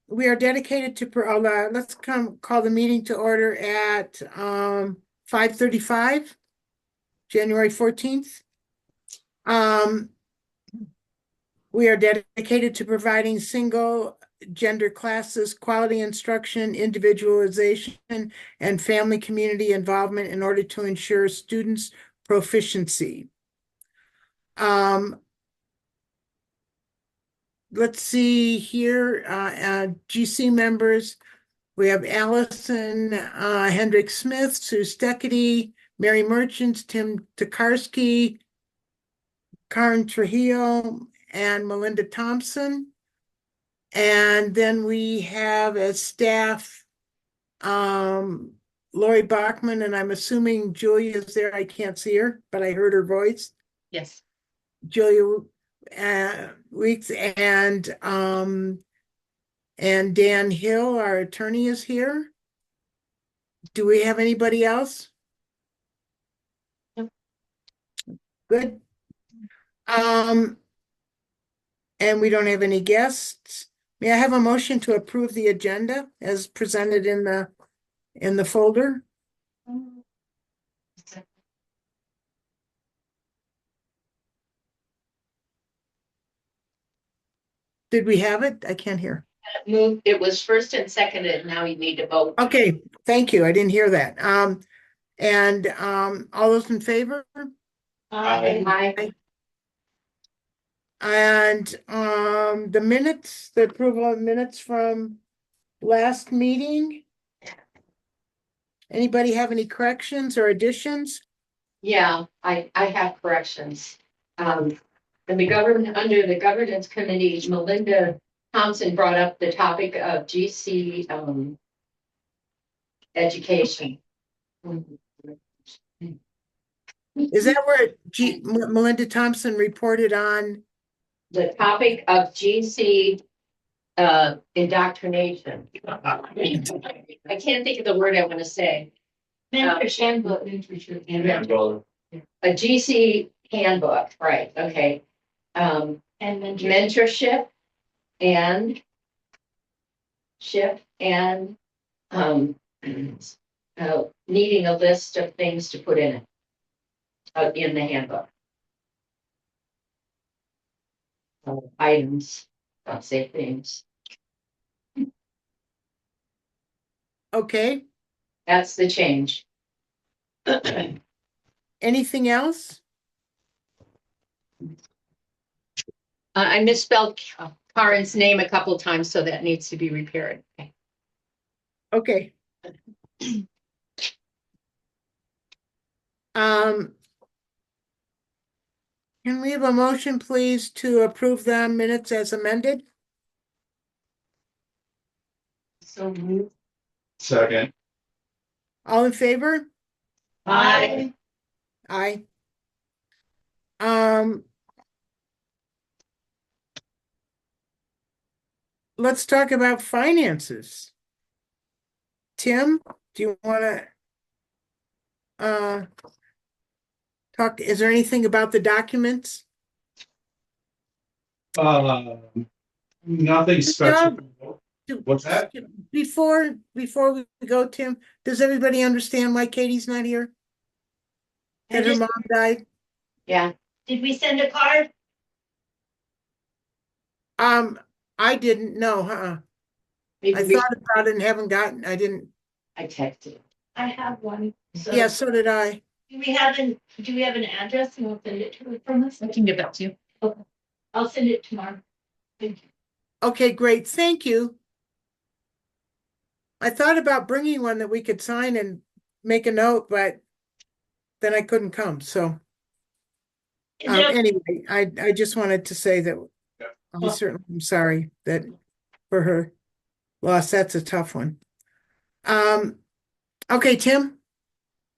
We are dedicated to, let's call the meeting to order at 5:35, January 14th. We are dedicated to providing single gender classes, quality instruction, individualization, and family community involvement in order to ensure students' proficiency. Let's see here, GC members. We have Allison Hendrick Smith, Sue Steckety, Mary Merchants, Tim Tokarski, Karen Trujillo, and Melinda Thompson. And then we have as staff, Lori Bachman, and I'm assuming Julia is there. I can't see her, but I heard her voice. Yes. Julia Weeks and Dan Hill, our attorney, is here. Do we have anybody else? No. Good. And we don't have any guests. May I have a motion to approve the agenda as presented in the folder? Did we have it? I can't hear. Moved. It was first and seconded. Now you need to vote. Okay, thank you. I didn't hear that. All those in favor? Aye. And the minutes, the approval of minutes from last meeting. Anybody have any corrections or additions? Yeah, I have corrections. Under the governance committee, Melinda Thompson brought up the topic of GC education. Is that where Melinda Thompson reported on? The topic of GC indoctrination. I can't think of the word I want to say. Mentorship. A GC handbook, right? Okay. And mentorship and needing a list of things to put in it in the handbook. Items, don't say things. Okay. That's the change. Anything else? I misspelled Karen's name a couple times, so that needs to be repaired. Okay. Can we have a motion, please, to approve the minutes as amended? So moved. Second. All in favor? Aye. Aye. Let's talk about finances. Tim, do you want to talk? Is there anything about the documents? Nothing special. What's that? Before we go, Tim, does everybody understand why Katie's not here? That her mom died? Yeah. Did we send a card? I didn't know, I thought about it and haven't gotten, I texted. I have one. So yeah, so did I. do we have an address and we'll send it to her from us? I can give that to you. Okay. I'll send it tomorrow. Thank you. Okay, great. Thank you. I thought about bringing one that we could sign and make a note, but then I couldn't come. So anyway, I just wanted to say that I'm sorry that for her loss. That's a tough one. Okay, Tim.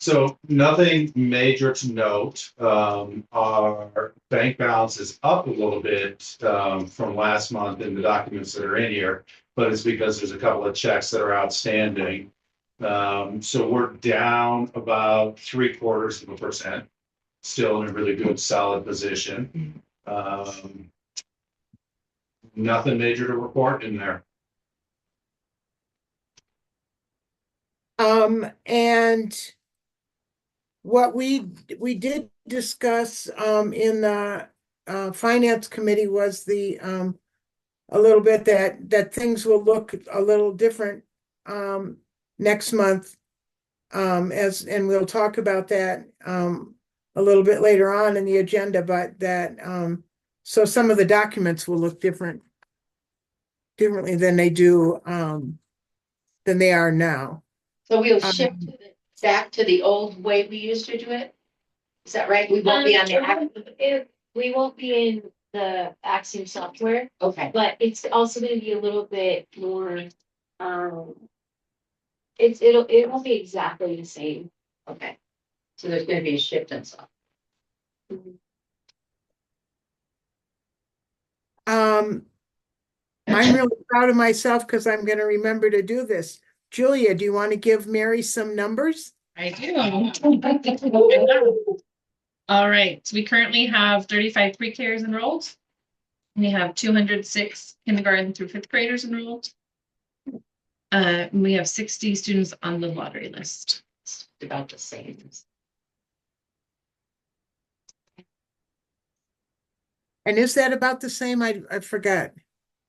So nothing major to note. Our bank balance is up a little bit from last month in the documents that are in here, but it's because there's a couple of checks that are outstanding. So we're down about 0.75%. still in a really good, solid position. Nothing major to report in there. And what we did discuss in the finance committee was the a little bit that things will look a little different next month. And we'll talk about that a little bit later on in the agenda, but that so some of the documents will look differently than they do than they are now. So we'll shift back to the old way we used to do it? Is that right? We won't be on the. We won't be in the Axiom software, Okay, but it's also gonna be a little bit more, it won't be exactly the same. okay. So there's gonna be a shift in stuff. I'm really proud of myself because I'm going to remember to do this. Julia, do you want to give Mary some numbers? I do. All right, so we currently have 35 pre-Kers enrolled. We have 206 kindergarten through 5th graders enrolled. We have 60 students on the lottery list. It's about the same. And is that about the same? I forgot.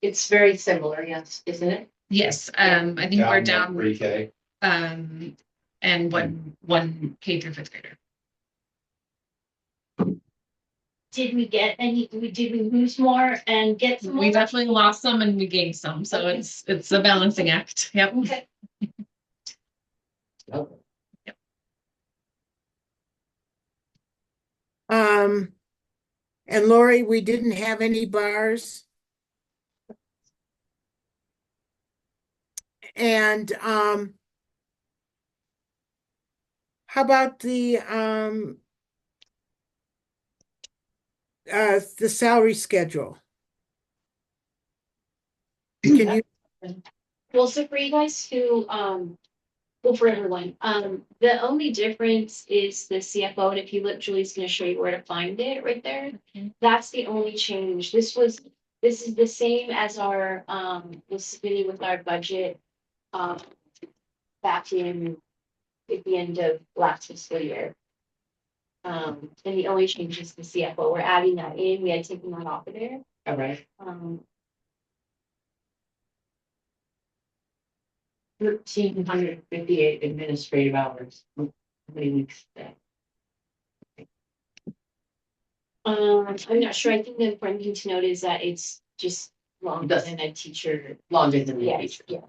It's very similar, yes, isn't it? Yes, I think we're down Pre-K. and one K through 5th grader. Did we lose more and get some more? We definitely lost some and we gained some, so Okay. it's a balancing act. Yep. Okay. And Lori, we didn't have any bars. And how about the salary schedule? Can you Well, so for you guys who, well, for everyone, the only difference is the CFO, and if you look, Julie's gonna show you where to find it right there. Okay. That's the only change. This is the same as our, was submitted with our budget, back in, at the end of last fiscal year. And the only change is the CFO. We're adding that in. We had taken that off of there. All right. 1,358 administrative hours. How many weeks is that? I'm not sure. I think the important thing to note is that it's just longer Does- than a teacher. Longer than the Yes, teacher. yes.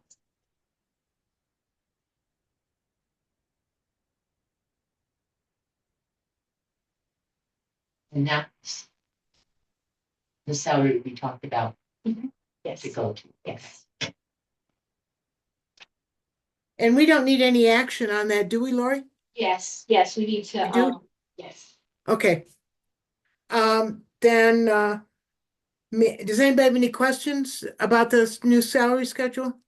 And that's the salary we talked about Yes, to go to. yes. and we don't need any action on that, do we, Lori? Yes, we need to, We do? yes. Okay. Then does anybody have any questions about this new salary schedule?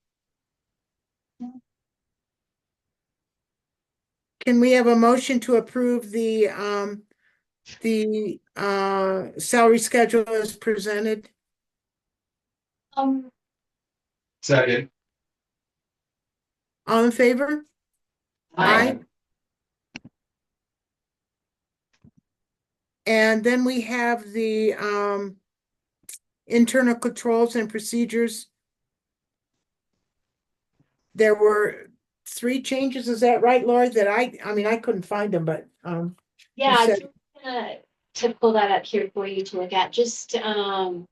Can we have a motion to approve the salary schedule as presented? Second. All in favor? Aye. And then we have the internal controls and procedures. There were 3 changes, is that right, Lori? That I mean, I couldn't find them, but Yeah, I'm said- just gonna to pull that up here for you to look at, just some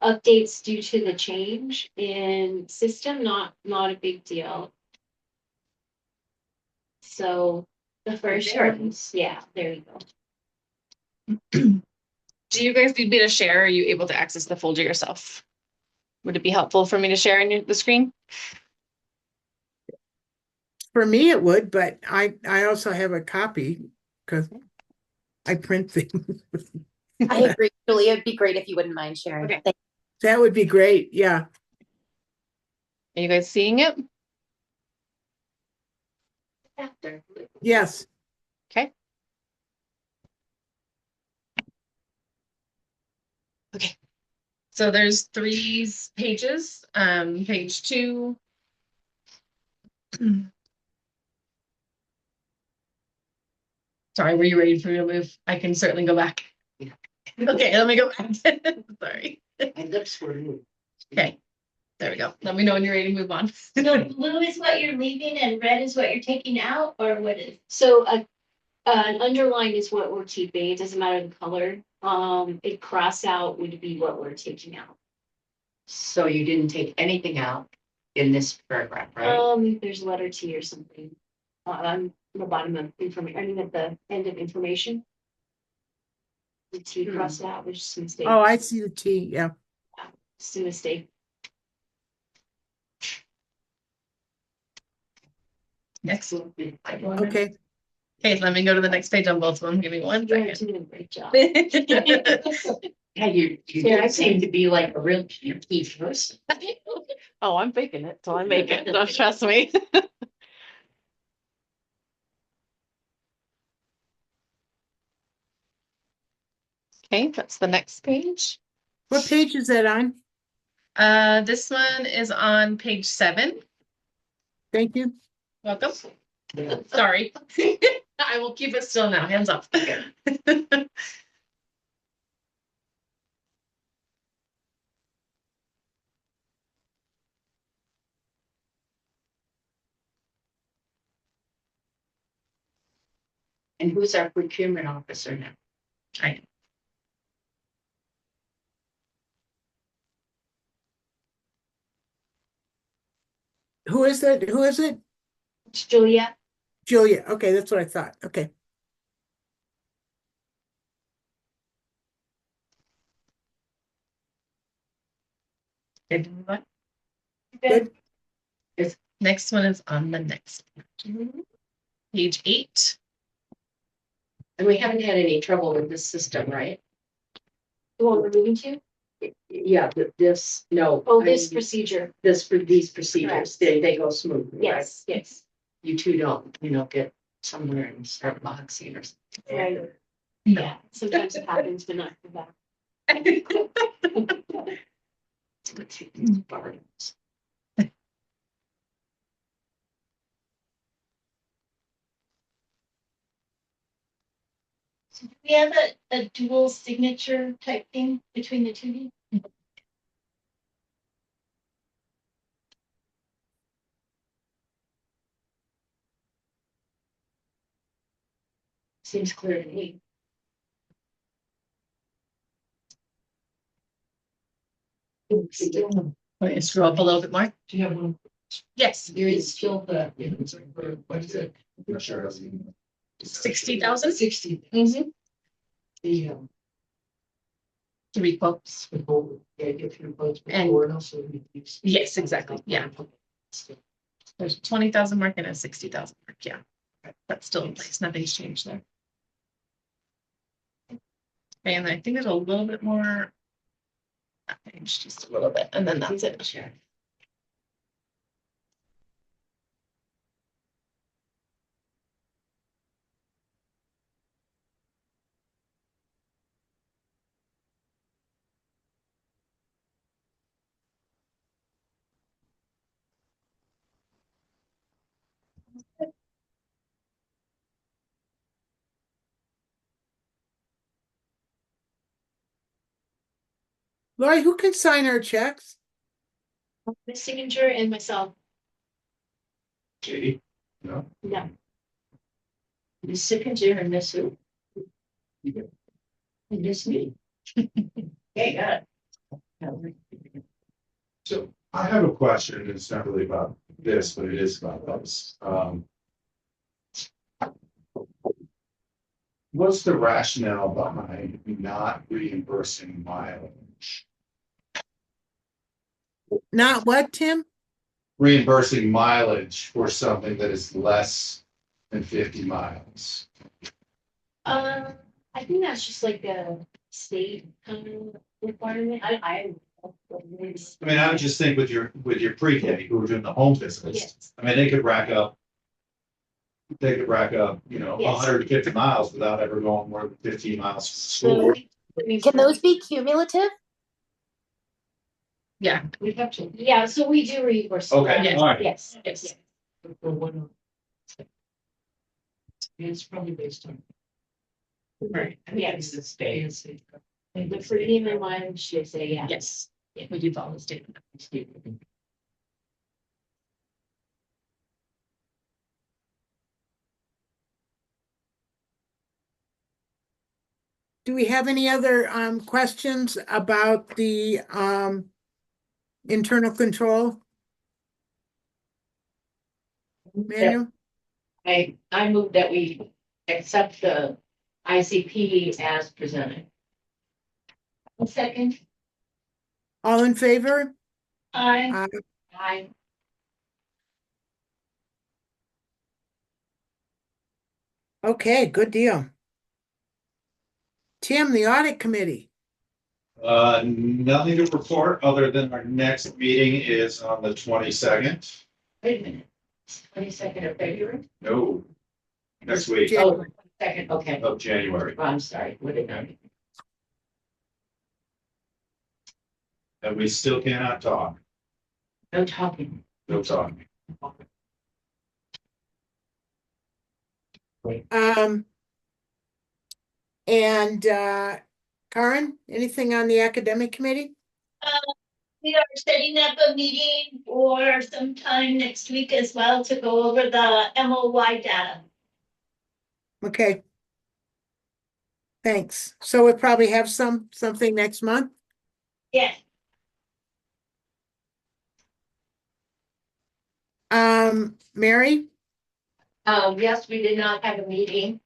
updates due to the change in system, not a big deal. So the first There it ones, yeah, there you go. Do you guys need me to share? Or are you able to access the folder yourself? Would it be helpful for me to share on the screen? for me it would, but I also have a copy because I print things. I agree, Julia. It'd be great if you wouldn't mind sharing. Okay. That would be great, yeah. Are you guys seeing it? After. Yes. Okay. So there's three pages, page 2. Sorry, were you ready for me to move? I can certainly go back. Yeah. Okay, let me go back. Sorry. My lips were moved. Okay, there we go. Let me know when you're ready to move on. So blue is what you're leaving and red is what you're taking out, or what is? So an underline is what we're keeping. It doesn't matter the color. A cross out would be what we're taking out. So you didn't take anything out in this paragraph, right? There's letter T or something. On the bottom of information, I mean, at the end of information. The T crossed out, which is a mistake. Oh, I see the T, yeah. It's a mistake. Next. Okay, Okay, let me go to the next page on both of them. Give me one You're second. doing a great job. Yeah, you Yeah, I seem to be like a real key person. Oh, I'm faking it till I make it. Don't trust me. Okay, that's the next page. what page is that on? This one is on page 7. Thank you. Welcome. Sorry. I will keep it still now. Hands up. And who's our procurement officer now? I Who is that? Who is it? It's Julia. Julia. Okay, that's what I thought. Okay. did what? Good. Next one is on the next page 8. And we haven't had any trouble with this system, right? The one we're moving to? Yeah, this, no. Oh, I this mean, procedure. these procedures, they go smoothly, right? Yes, yes. You two don't, get somewhere and start boxing or something. Right. No. Yeah, sometimes it happens, but not for that. Let's see, these burdens. So do we have a dual signature type thing between the two? Seems clear to me. Still, Wait, scroll up a little bit more. do you have one? Yes. There is still the. For sure. 60,000. 60. Mm-hmm. The, 3 quotes. yeah, if you're both. And- before, and also. Yes, exactly, yeah. There's 20,000 mark and a 60,000 mark. Yeah. That's still in place. Nothing's changed there. And I think there's a little bit more. That page, just a little bit, and then that's it. Lori, who can sign our checks? My signature and myself. Katie? No? No. The signature and this who? And this me. Hey, got it. So I have a question. It's not really about this, but it is about us. What's the rationale behind not reimbursing mileage? Not what, Tim? Reimbursing mileage for something that is less than 50 miles. I think that's just like a state kind of requirement. I I mean, I would just think with your pre-K who are doing the home visits, Yes. I mean, they could rack up, Yes. 150 miles without ever going more than 15 miles from So, school. Can those be cumulative? Yeah, We have to. Yeah, so we do reimburse. for Okay, that. Yes. all right. Yes, yes. yes. It's probably based on. Right. Yes. The stays. The per diem and mileage should say, yeah. Yes, we do follow the state. Do we have any other questions about the internal control manual? I move that we accept the ICP as presented. A second, All in favor? I, I, Okay, good deal. Tim, the audit committee. Nothing to report other than our next meeting is on the 22nd. wait a minute, 22nd of February? No, next week January. Oh, second, okay. of January. I'm sorry, what did I? And we still cannot talk. No talking. No talking. And Karen, anything on the academic committee? we are setting up a meeting for sometime next week as well to go over the MOY data. Okay. Thanks. So we'll probably have something next month? Yes, Mary? Yes, we did not have a meeting.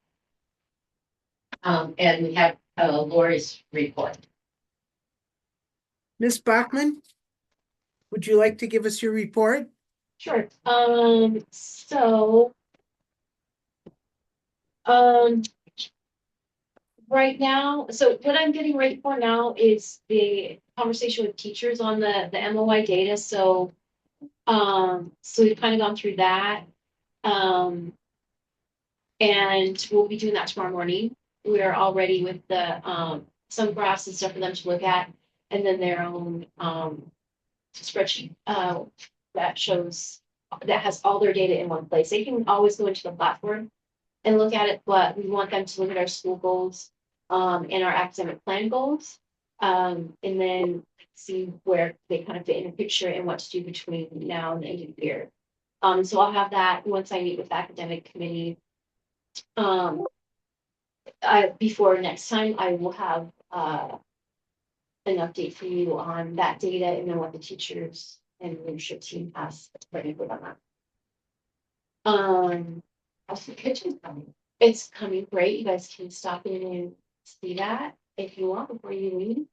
And we have Lori's report. Ms. Bachman? Would you like to give us your report? sure. So. Um. Right now, so what I'm getting ready for now is the conversation with teachers on the MOI data, so. So we've kind of gone through that. And we'll be doing that tomorrow morning. We are all ready with the, some graphs and stuff for them to look at. And then their own, spreadsheet, that shows, that has all their data in one place. They can always go into the platform and look at it, but we want them to look at our school goals, and our academic plan goals. And then see where they kind of fit in a picture and what to do between now and the end of the year. So I'll have that once I meet with the academic committee. Before next time, I will have an update for you on that data and then what the teachers and leadership team has for input on that. How's the kitchen coming? It's coming great. You guys can stop in and see that if you want before you leave.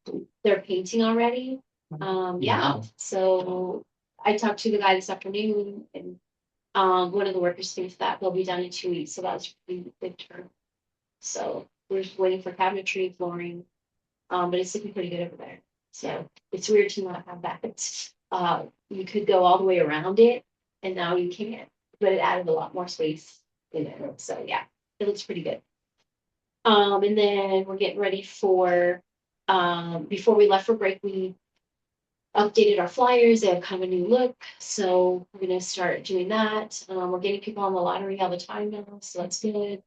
They're painting already. Yeah, so I talked to the guy this afternoon and one of the workers thinks that they'll be done in 2 weeks, so that was pretty big turn. So we're just waiting for cabinetry, flooring, but it's looking pretty good over there. So it's weird to not have that. You could go all the way around it, and now you can't. But it added a lot more space in there. So yeah, it looks pretty good. And then we're getting ready for before we left for break, we updated our flyers. They have kind of a new look, so we're gonna start doing that. We're getting people on the lottery all the time now, so that's good.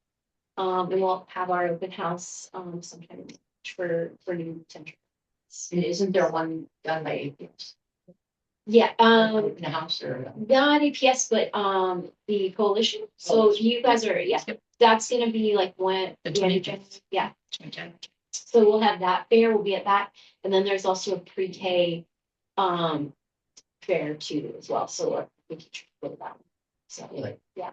And we'll have our open house sometime for new potential. And isn't there one done by APS? Yeah, In the house or? not APS, but the coalition. So you guys are, yeah, that's gonna be like when. The 25th. Yeah. So we'll have that fair, we'll be at that, and then there's also a pre-K fair too as well, so we can go to that one. So, Really? yeah.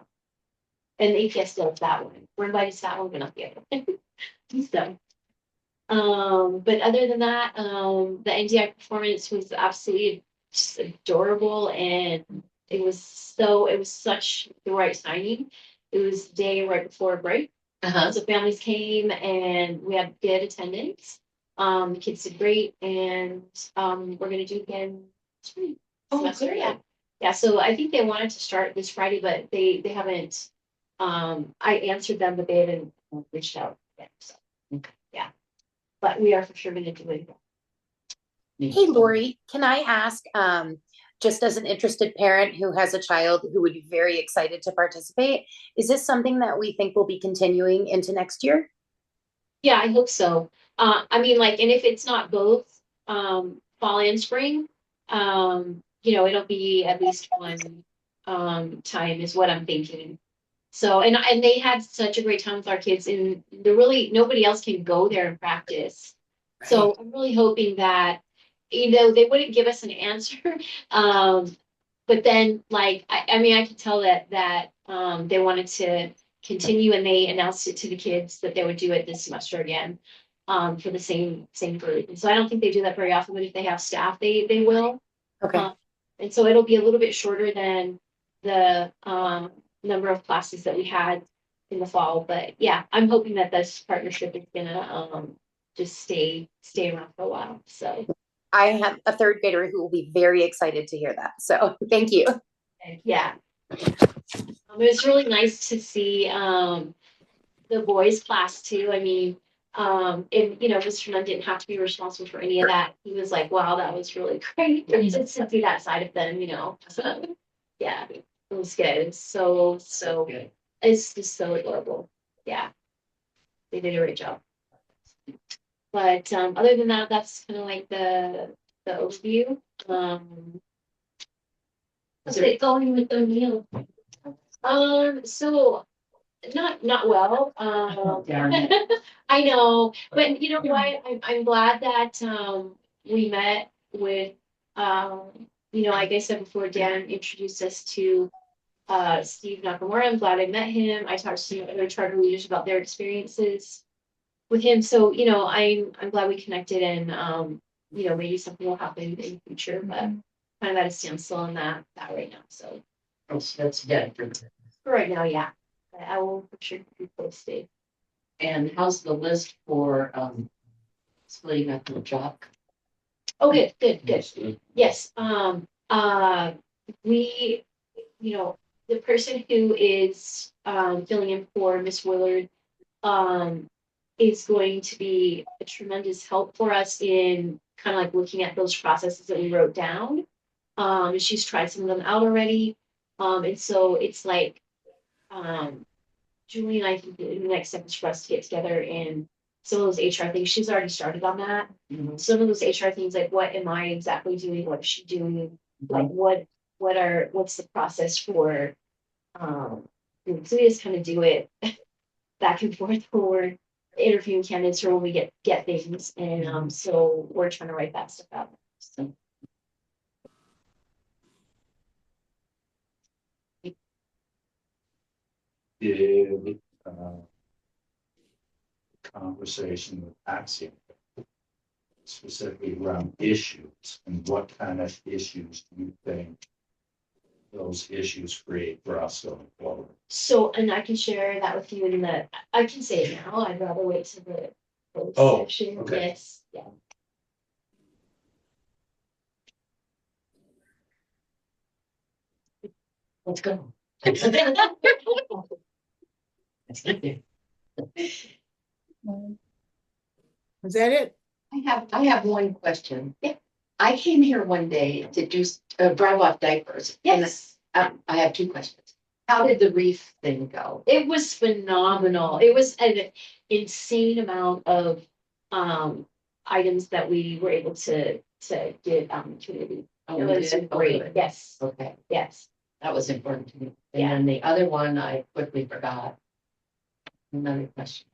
And APS does that one, we're invited to that one, but not the other one. So. But other than that, the NDI performance was absolutely just adorable, and it was such the right timing. It was the day right before break. So families came and we had good attendance. The kids did great, and we're gonna do it again spring semester. Good. Yeah, so I think they wanted to start this Friday, but they haven't. I answered them, but they haven't reached out yet. So yeah, but we are for sure gonna do it. Hey, Lori, can I ask, just as an interested parent who has a child who would be very excited to participate, is this something that we think will be continuing into next year? Yeah, I hope so. I mean, like, and if it's not both, fall and spring, it'll be at least one, time is what I'm thinking. So, and they had such a great time with our kids and nobody else can go there and practice. So I'm really hoping that, they wouldn't give us an answer. Um, but then like, I mean, I could tell that they wanted to continue and they announced it to the kids that they would do it this semester again, for the same group. And so I don't think they do that very often, but if they have staff, they will. Okay, Um, and so it'll be a little bit shorter than the, number of classes that we had in the fall. But yeah, I'm hoping that this partnership is gonna, just stay around for a while. So I have a third grader who will be very excited to hear that. So thank you. yeah. It was really nice to see, the boys class too. I mean, and Mr. Nunn didn't have to be responsible for any of that. He was like, wow, that was really great. Just to see that side of them. So yeah, it was good. So good. It's just so adorable. Yeah. They did a great job. But other than that, that's kind of like the overview. How's it going with the meal? So not well. I know, but you know what? I'm glad that we met with like I said before, Dan introduced us to Steve Nakamura. I'm glad I met him. I talked to some other charter leaders about their experiences with him. So, I'm glad we connected and maybe something will happen in the future, but kind of at a standstill on that right now. So That's dead. for right now, yeah. But I will for sure keep you posted. And how's the list for splitting up the job? Oh, good. Yes. We, the person who is filling in for Miss Willard is going to be a tremendous help for us in kind of like looking at those processes that we wrote down. She's tried some of them out already. And so it's like, Julie and I think the next step is for us to get together and some of those HR things, she's already started on that. Mhm. Some of those HR things, like what am I exactly doing? What is she doing? Like what's the process for, so we just kind of do it back and forth for interviewing candidates or when we get things. And so we're trying to write that stuff out. So Did conversation with Axiom specifically around issues and what kind of issues do you think those issues create for us going forward? So, and I can share that with you I can say it now. I'd rather wait to the Oh, section. okay. Yes, yeah. Let's go. Is that it? I have one question. Yeah. I came here one day to do drive off diapers. Yes. And, I have two questions. How did the reef thing go? It was phenomenal. It was an insane amount of items that we were able to get out in the community. Oh, It we was did? great. Okay. Yes, Okay, yes. that was important to me. And Yeah. then the other one I quickly forgot. Another question.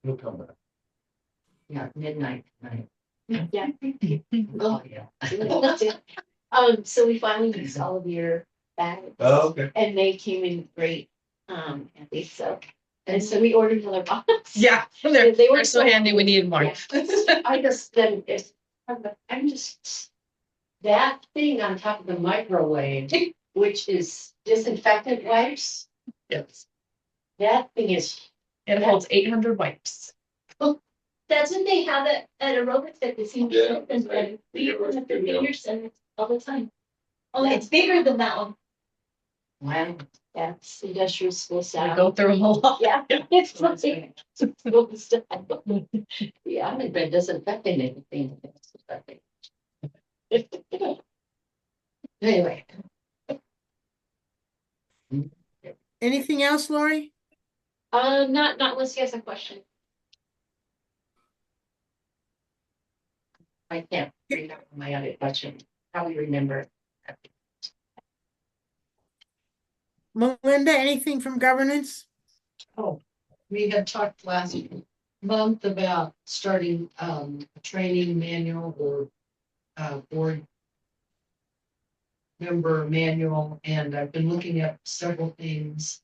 We'll come back. Yeah, midnight tonight. Yeah. Oh, yeah. So we finally used all of your bags. Oh, okay. And they came in great, handy, so. And so we ordered another box. Yeah, They were they're so handy, we needed more. Yeah. I just then I'm just that thing on top of the microwave, which is disinfectant wipes. Yes, That thing is it holds 800 wipes. That's what they have at aerobics at the senior Yeah, center, right. and we use it for senior center all the time. Oh, Yeah. it's bigger than that one. wow. Yeah, it's industrial school We style. go through them a lot. Yeah, it's like school style. I Yeah. haven't been disinfecting anything. Anyway, Anything else, Lori? Not unless he has a question. I can't remember my other question. Probably remember. Melinda, anything from governance? Oh, we had talked last month about starting a training manual or board member manual, and I've been looking at several things.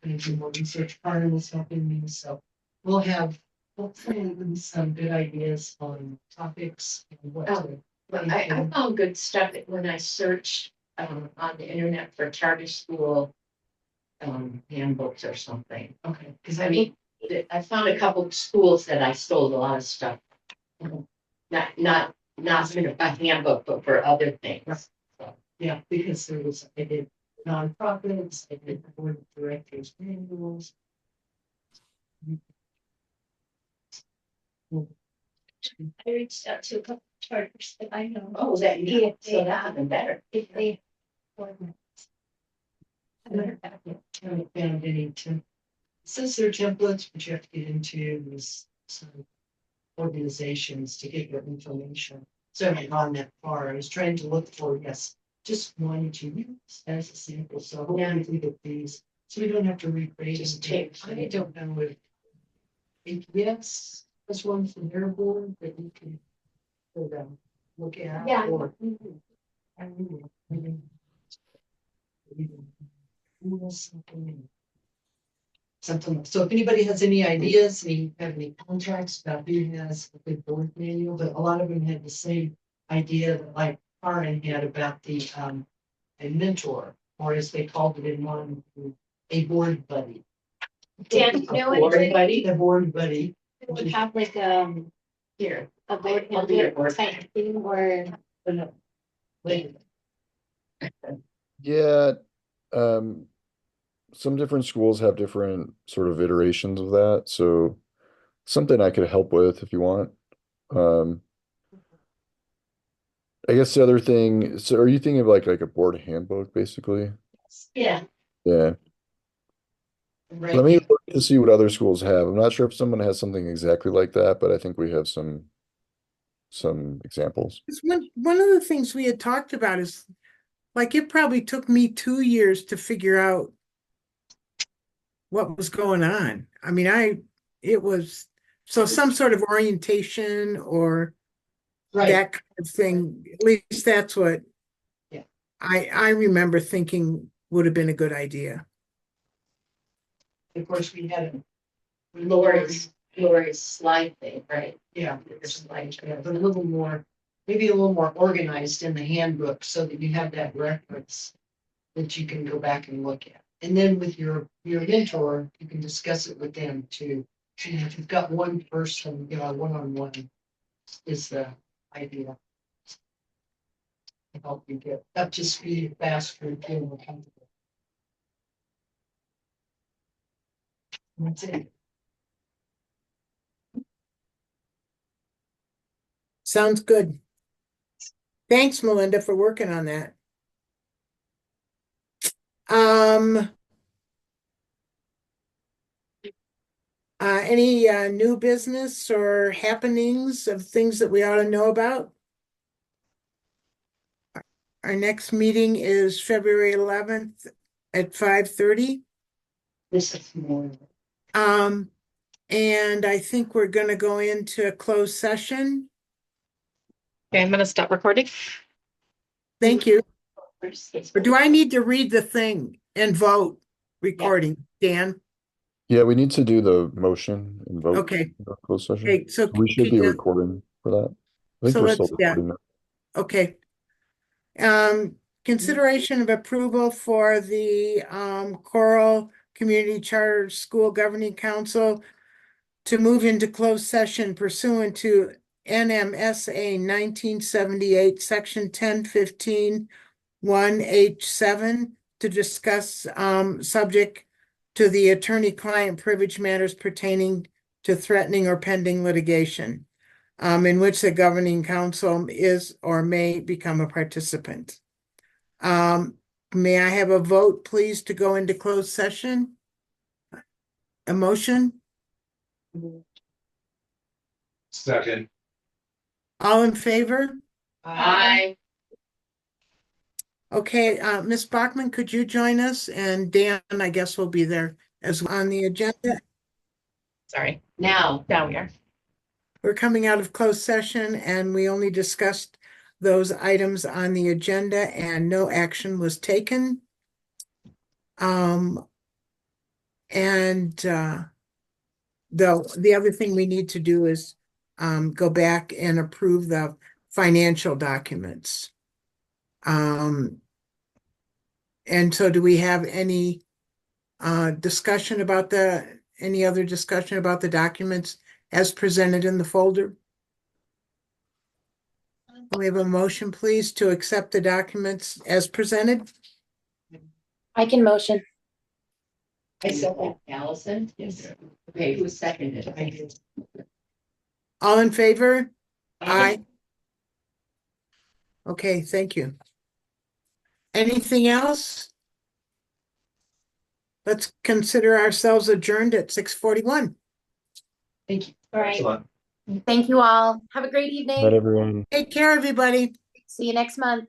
I'm gonna do more research. Karen was helping me, so we'll have hopefully some good ideas on topics and what to. But I found good stuff when I searched on the internet for charter school handbooks or something. Okay, because I mean, I found a couple of schools that I stole a lot of stuff. Not for a handbook, but for other things. So, yeah, because I did nonprofits, I did board of directors manuals. I reached out to a couple of charters that I know. oh, that Yeah, so that's even better. If they. I haven't found any since they're templates, but you have to get into this some organizations to get your information. So I haven't gone that far. I was trying to look for, yes, just one to use as a sample. So hopefully we get these, so we don't have to recreate. Just anything. take- I don't know if yes, there's one from their board that you can go down, look at. Yeah. Or, I don't know, something. So if anybody has any ideas, any have any contracts about who has a good board manual, but a lot of them had the same idea that like Karen had about the a mentor, or as they called it in one, a board buddy. Dan, you know Board what? buddy? A board buddy. We have like Here. a board I'll be your handbook board. type thing or. Later. Yeah, um, some different schools have different sort of iterations of that, so something I could help with if you want. Um, I guess the other thing, so are you thinking of like a board handbook, basically? Yeah. Yeah. Right. Let me look to see what other schools have. I'm not sure if someone has something exactly like that, but I think we have some examples. It's one of the things we had talked about is, like, it probably took me 2 years to figure out what was going on. I mean, it was, so some sort of orientation or Right. that kind of thing, at least that's what Yeah. I remember thinking would have been a good idea. Of course, we had. Lori's slide thing, right? Yeah, It's like, but a little more, maybe a little more organized in the handbook so that you have that reference that you can go back and look at. And then with your mentor, you can discuss it with them too. And if you've got one person, one-on-one is the idea. To help you get up to speed faster and feel more comfortable. That's it. Sounds good. Thanks, Melinda, for working on that. Any new business or happenings of things that we ought to know about? Our next meeting is February 11th at 5:30. this is more. And I think we're gonna go into a closed session. Okay, I'm gonna stop recording. Thank you. Or do I need to read the thing and vote recording, Dan? Yeah, we need to do the motion and vote. Okay. in the closed session. Okay, so We should be can you- recording for that. I think So we're still let's- yeah. recording now. Okay. Consideration of approval for the Coral Community Charter School Governing Council to move into closed session pursuant to NMSA 1978, Section 1015 1H7 to discuss subject to the attorney-client privilege matters pertaining to threatening or pending litigation. in which the governing council is or may become a participant. May I have a vote, please, to go into closed session? A motion? Second. All in favor? Aye. Okay, Ms. Bachman, could you join us? And Dan, I guess, will be there as well on the agenda. Sorry, Now, now we are. We're coming out of closed session and we only discussed those items on the agenda and no action was taken. The other thing we need to do is go back and approve the financial documents. And so do we have any discussion about any other discussion about the documents as presented in the folder? We have a motion, please, to accept the documents as presented. I can motion. I said that, Allison? Yes. Okay, who seconded it? I did. All in favor? Aye. Okay, thank you. Anything else? Let's consider ourselves adjourned at 6:41. Thank you. All right. Excellent. Thank you all. Have a great Night, evening. everyone. Take care, everybody. See you next month.